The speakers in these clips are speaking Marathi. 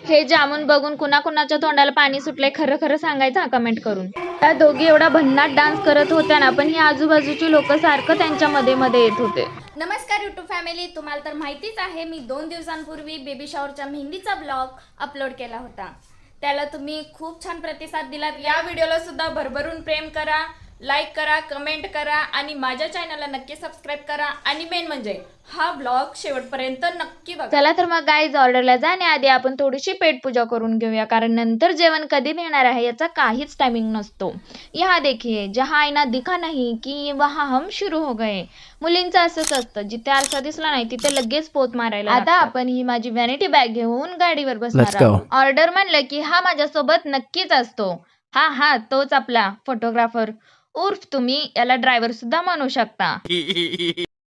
हे जामून बघून कुणाकुणाच्या तोंडाला पाणी सुटलंय खरं खरं सांगायचं हा कमेंट करून. त्या दोघी एवढा भन्नाट डान्स करत होत्या ना, पण ही आजूबाजूची लोक सारखं त्यांच्या मध्ये मध्ये येत होते. नमस्कार यूट्यूब फॅमिली, तुम्हाला तर माहितीच आहे मी 2 दिवसांपूर्वी बेबी शॉवरच्या मेहंदीचा ब्लॉग अपलोड केला होता. त्याला तुम्ही खूप छान प्रतिसाद दिलात. या व्हिडिओला सुद्धा भरभरून प्रेम करा, लाईक करा, कमेंट करा आणि माझ्या चॅनलला नक्की सबस्क्राईब करा आणि मेन म्हणजे हा ब्लॉग शेवटपर्यंत नक्की बघा. चला तर मग गाईज, ऑर्डरला जाण्याआधी आपण थोडीशी पेट पूजा करून घेऊया, कारण नंतर जेवण कधी मिळणार आहे याचा काहीच टायमिंग नसतो. यहाँ देखिए, जहाँ आईना दिखा नाही की वहाँ हम शुरू हो गए. मुलींचं असंच असतं, जिथे आरसा दिसला नाही तिथे लगेच पोत मारायला. आता आपण ही माझी व्हॅनिटी बॅग घेऊन गाडीवर बसणार आहोत. ऑर्डर म्हणलं की हा माझ्यासोबत नक्कीच असतो. हा तोच आपला फोटोग्राफर, उर्फ तुम्ही याला ड्रायव्हर सुद्धा म्हणू शकता.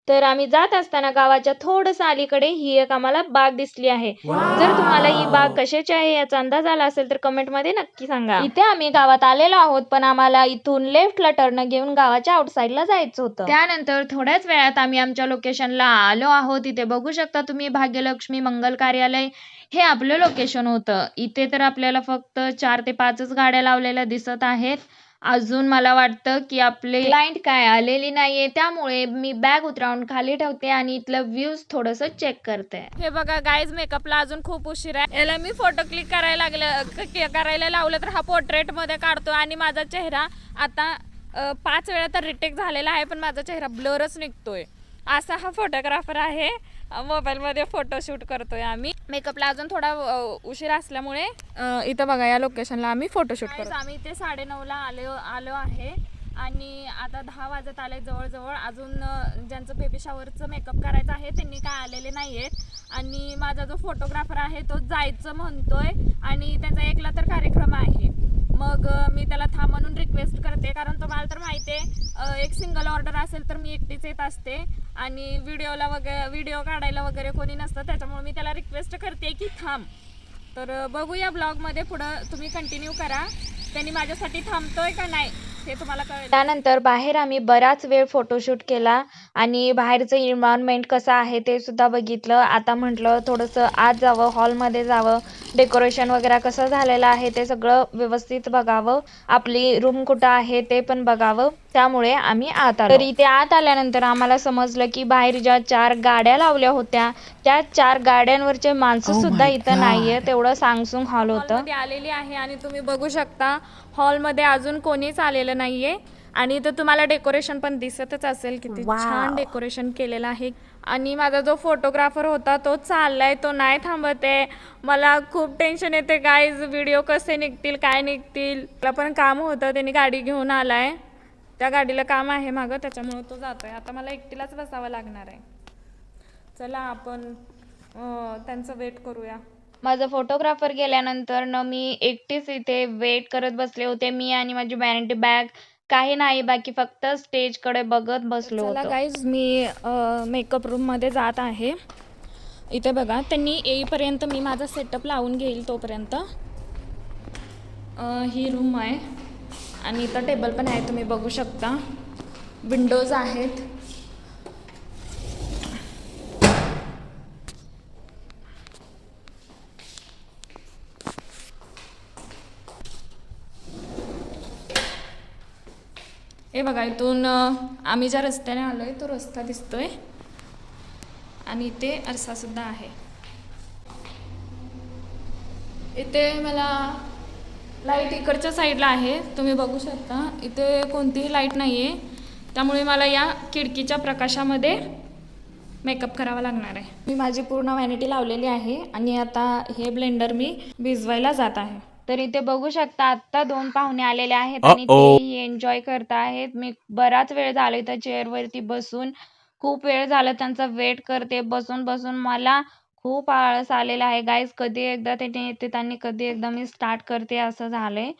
तर आम्ही जात असताना गावाच्या थोडस अलीकडे ही एक आम्हाला बाग दिसली आहे. जर तुम्हाला ही बाग कशाची आहे याचा अंदाज आला असेल तर कमेंट मध्ये नक्की सांगा. इथे आम्ही गावात आलेलो आहोत, पण आम्हाला इथून लेफ्टला टर्न घेऊन गावाच्या आउटसाइडला जायचं होतं. त्यानंतर थोड्याच वेळात आम्ही आमच्या लोकेशनला आलो आहोत. इथे बघू शकता तुम्ही, भाग्यलक्ष्मी मंगल कार्यालय हे आपलं लोकेशन होतं. इथे तर आपल्याला फक्त 4 ते 5च गाड्या लावलेल्या दिसत आहेत. अजून मला वाटतं की आपले क्लायंट काय आलेली नाहीये, त्यामुळे मी बॅग उतरावून खाली ठेवते आणि इथलं व्ह्यूज थोडस चेक करते. हे बघा गाईज, मेकअपला अजून खूप उशीर आहे. याला मी फोटो क्लिक करायला लावलं तर हा पोर्ट्रेट मध्ये काढतो आणि माझा चेहरा आता 5 वेळा तर रिटेक झालेला आहे, पण माझा चेहरा ब्लरच निघतोय. असा हा फोटोग्राफर आहे. मोबाईलमध्ये फोटोशूट करतोय आम्ही. मेकअपला अजून थोडा उशीर असल्यामुळे इथं बघा या लोकेशनला आम्ही फोटोशूट करतो. आम्ही इथे 9:30ला आलो आहे आणि आता 10 वाजत आले जवळजवळ. अजून ज्यांचं बेबी शॉवरचं मेकअप करायचं आहे त्यांनी काय आलेले नाही आहेत आणि माझा जो फोटोग्राफर आहे तो जायचं म्हणतोय आणि त्याचा एकला तर कार्यक्रम आहे. मग मी त्याला थांब म्हणून रिक्वेस्ट करते, कारण तुम्हाला तर माहिती आहे एक सिंगल ऑर्डर असेल तर मी एकटीच येत असते आणि व्हिडिओ काढायला वगैरे कोणी नसतं, त्याच्यामुळे मी त्याला रिक्वेस्ट करते की थांब. तर बघूया ब्लॉगमध्ये पुढं तुम्ही कंटिन्यू करा, त्यांनी माझ्यासाठी थांबतोय का नाही हे तुम्हाला कळेल. त्यानंतर बाहेर आम्ही बराच वेळ फोटोशूट केला आणि बाहेरचं एन्व्हायरमेंट कसं आहे ते सुद्धा बघितलं. आता म्हटलं थोडंसं आत जावं, हॉलमध्ये जावं, डेकोरेशन वगैरे कसं झालेलं आहे ते सगळं व्यवस्थित बघावं, आपली रूम कुठं आहे ते पण बघावं. त्यामुळे आम्ही आत आलो. तर इथे आत आल्यानंतर आम्हाला समजलं की बाहेर ज्या 4 गाड्या लावल्या होत्या त्या 4 गाड्यांवरचे माणसं सुद्धा इथं नाहीये. तेवढं सांगसून हॉल होतं. आलेली आहे आणि तुम्ही बघू शकता हॉलमध्ये अजून कोणीच आलेलं नाहीये आणि इथं तुम्हाला डेकोरेशन पण दिसतच असेल किती छान डेकोरेशन केलेलं आहे. आणि माझा जो फोटोग्राफर होता तो चाललाय, तो नाही थांबत आहे. मला खूप टेन्शन येते गाईज, व्हिडिओ कसे निघतील काय निघतील. त्याला पण काम होतं, त्यांनी गाडी घेऊन आलाय, त्या गाडीला काम आहे मागं, त्याच्यामुळे तो जातोय. आता मला एकटीलाच बसावं लागणार आहे. चला आपण त्यांचं वेट करूया. माझा फोटोग्राफर गेल्यानंतर मी एकटीच इथे वेट करत बसले होते. मी आणि माझी व्हॅनिटी बॅग, काही नाही बाकी, फक्त स्टेजकडे बघत बसलो होतो. गाईज मी मेकअप रूममध्ये जात आहे. इथे बघा, त्यांनी येईपर्यंत मी माझा सेटअप लावून घेईल. तोपर्यंत ही रूम आहे आणि इथं टेबल पण आहे, तुम्ही बघू शकता. विंडोज आहेत. हे बघा, इथून आम्ही ज्या रस्त्याने आलोय तो रस्ता दिसतोय आणि इथे आरसा सुद्धा आहे. इथे मला लाईट इकडच्या साईडला आहे, तुम्ही बघू शकता. इथे कोणतीही लाईट नाही आहे, त्यामुळे मला या खिडकीच्या प्रकाशामध्ये मेकअप करावा लागणार आहे. मी माझी पूर्ण व्हॅनिटी लावलेली आहे आणि आता हे ब्लेंडर मी भिजवायला जात आहे. तर इथे बघू शकता आत्ता 2 पाहुणे आलेले आहेत आणि तेही एन्जॉय करत आहेत. मी बराच वेळ झाला इथं चेअरवरती बसून, खूप वेळ झाला त्यांचा वेट करते बसून बसून. मला खूप आळस आलेला आहे गाईज. कधी एकदा ते येते आणि कधी एकदा मी स्टार्ट करते, असं झालंय.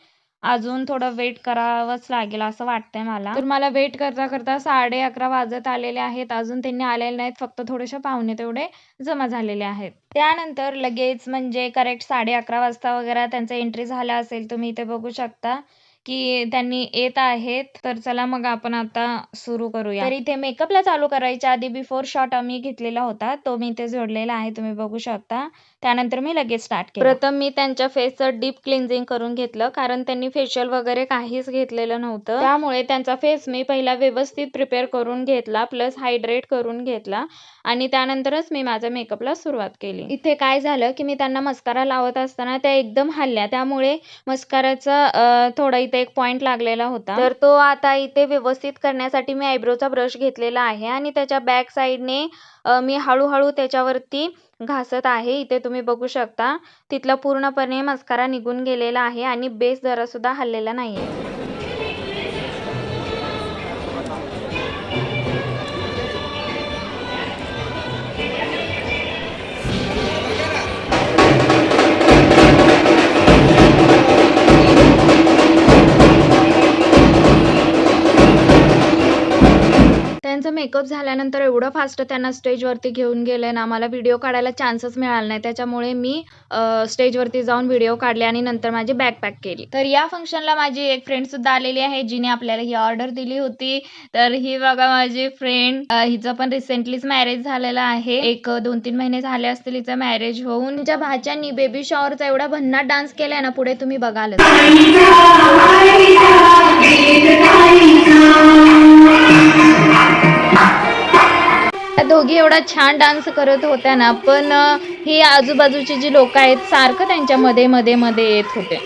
अजून थोडं वेट करावंच लागेल असं वाटतंय मला. तर मला वेट करता करता 11:30 वाजत आलेले आहेत. अजून त्यांनी आलेले नाहीत, फक्त थोडेसे पाहुणे तेवढे जमा झालेले आहेत. त्यानंतर लगेच म्हणजे करेक्ट 11:30 वाजता वगैरे त्यांचं एंट्री झालं असेल. तुम्ही इथे बघू शकता की त्यांनी येत आहेत. तर चला मग आपण आता सुरू करूया. तर इथे मेकअपला चालू करायच्या आधी बिफोर शॉट आम्ही घेतलेला होता, तो मी इथे जोडलेला आहे, तुम्ही बघू शकता. त्यानंतर मी लगेच स्टार्ट केलं. प्रथम मी त्यांच्या फेसचं डीप क्लिन्झिंग करून घेतलं, कारण त्यांनी फेशियल वगैरे काहीच घेतलेलं नव्हतं. त्यामुळे त्यांचा फेस मी पहिला व्यवस्थित प्रिपेअर करून घेतला, प्लस हायड्रेट करून घेतला आणि त्यानंतरच मी माझ्या मेकअपला सुरुवात केली. इथे काय झालं की मी त्यांना मस्कारा लावत असताना त्या एकदम हलल्या, त्यामुळे मस्काराचा थोडा इथे एक पॉइंट लागलेला होता. तर तो आता इथे व्यवस्थित करण्यासाठी मी आयब्रोचा ब्रश घेतलेला आहे आणि त्याच्या बॅक साईडने मी हळूहळू त्याच्यावरती घासत आहे. इथे तुम्ही बघू शकता तिथला पूर्णपणे मस्कारा निघून गेलेला आहे आणि बेस जरा सुद्धा हललेला नाहीये. त्यांचा मेकअप झाल्यानंतर एवढं फास्ट त्यांना स्टेजवरती घेऊन गेले ना, मला व्हिडिओ काढायला चान्सच मिळाला नाही. त्याच्यामुळे मी स्टेजवरती जाऊन व्हिडिओ काढले आणि नंतर माझी बॅग पॅक केली. तर या फंक्शनला माझी एक फ्रेंड सुद्धा आलेली आहे, जिने आपल्याला ही ऑर्डर दिली होती. तर ही बघा माझी फ्रेंड, हिचं पण रिसेंटलीच मॅरेज झालेलं आहे. एक 2-3 महिने झाले असतील हिचं मॅरेज होऊन. तिच्या भाच्यांनी बेबी शॉवरचा एवढा भन्नाट डान्स केलाय ना, पुढे तुम्ही बघालच. त्या दोघी एवढा छान डान्स करत होत्या ना, पण ही आजूबाजूची जी लोक आहेत सारखं त्यांच्या मध्ये मध्ये मध्ये येत होते.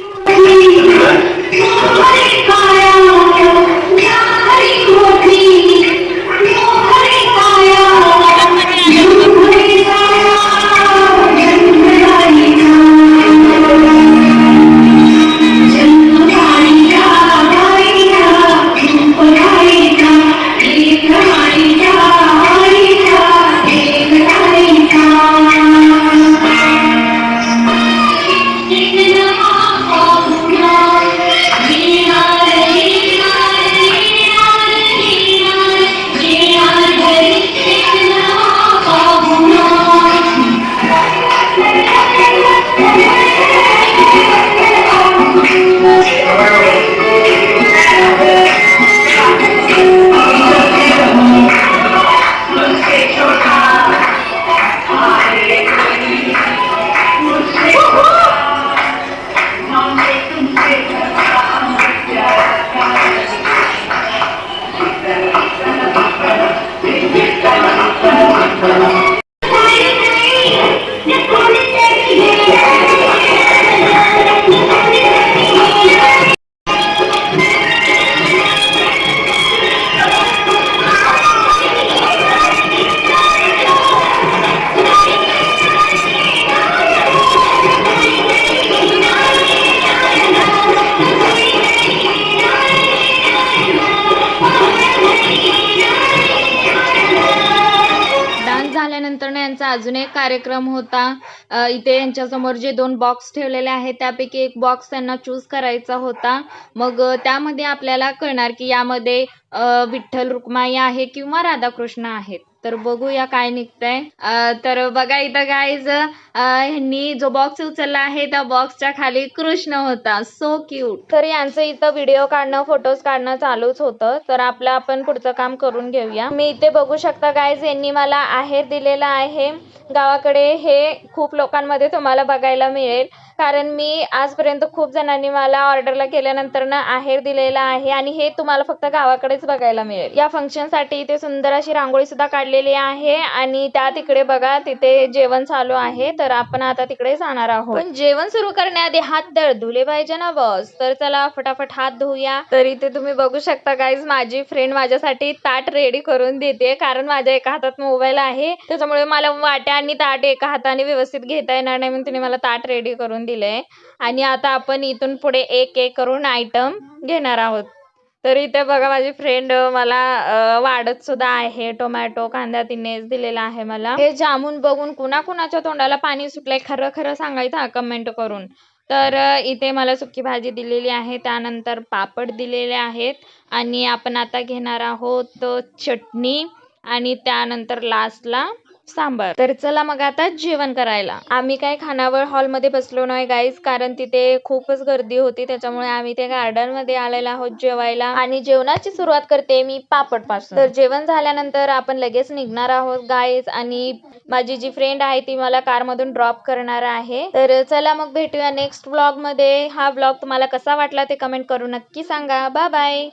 झाल्यानंतर यांचा अजून एक कार्यक्रम होता. इथे यांच्यासमोर जे 2 बॉक्स ठेवलेले आहेत त्यापैकी एक बॉक्स त्यांना चूज करायचा होता. मग त्यामध्ये आपल्याला कळणार की यामध्ये विठ्ठल रुक्माई आहे किंवा राधाकृष्ण आहेत. तर बघूया काय निघतंय. तर बघा इथं गाईज, ह्यांनी जो बॉक्स उचलला आहे त्या बॉक्सच्या खाली कृष्ण होता. So cute. तर यांचं इथं व्हिडिओ काढणं, फोटोज काढणं चालूच होतं. तर आपलं आपण पुढचं काम करून घेऊया. मी इथे बघू शकता गाईज, यांनी मला आहेर दिलेला आहे. गावाकडे हे खूप लोकांमध्ये तुम्हाला बघायला मिळेल, कारण मी आजपर्यंत खूप जणांनी मला ऑर्डरला केल्यानंतर ना आहेर दिलेला आहे आणि हे तुम्हाला फक्त गावाकडेच बघायला मिळेल. या फंक्शनसाठी इथे सुंदर अशी रांगोळी सुद्धा काढलेली आहे आणि त्या तिकडे बघा तिथे जेवण चालू आहे. तर आपण आता तिकडे जाणार आहोत. पण जेवण सुरू करण्याआधी हात तर धुले पाहिजे ना बॉस. तर चला फटाफट हात धुऊया. तर इथे तुम्ही बघू शकता गाईज, माझी फ्रेंड माझ्यासाठी ताट रेडी करून देते, कारण माझ्या एका हातात मोबाईल आहे, त्याच्यामुळे मला वाट्या आणि ताट एका हाताने व्यवस्थित घेता येणार नाही, म्हणून तिने मला ताट रेडी करून दिलंय. आणि आता आपण इथून पुढे एक एक करून आयटम घेणार आहोत. तर इथे बघा माझी फ्रेंड मला वाढत सुद्धा आहे. टोमॅटो, कांदा तिनेच दिलेला आहे मला. हे जामून बघून कुणाकुणाच्या तोंडाला पाणी सुटलंय खरं खरं सांगायचं कमेंट करून. तर इथे मला सुकी भाजी दिलेली आहे, त्यानंतर पापड दिलेले आहेत आणि आपण आता घेणार आहोत चटणी आणि त्यानंतर लास्टला सांबार. तर चला मग आता जेवण करायला. आम्ही काय खानावळ हॉलमध्ये बसलो नाही गाईज, कारण तिथे खूपच गर्दी होती. त्याच्यामुळे आम्ही ते गार्डन मध्ये आलेलो आहोत जेवायला. आणि जेवणाची सुरुवात करते मी पापड पासून. तर जेवण झाल्यानंतर आपण लगेच निघणार आहोत गाईज, आणि माझी जी फ्रेंड आहे ती मला कार मधून ड्रॉप करणार आहे. तर चला मग भेटूया नेक्स्ट व्लॉग मध्ये. हा व्लॉग तुम्हाला कसा वाटला ते कमेंट करून नक्की सांगा. Bye bye.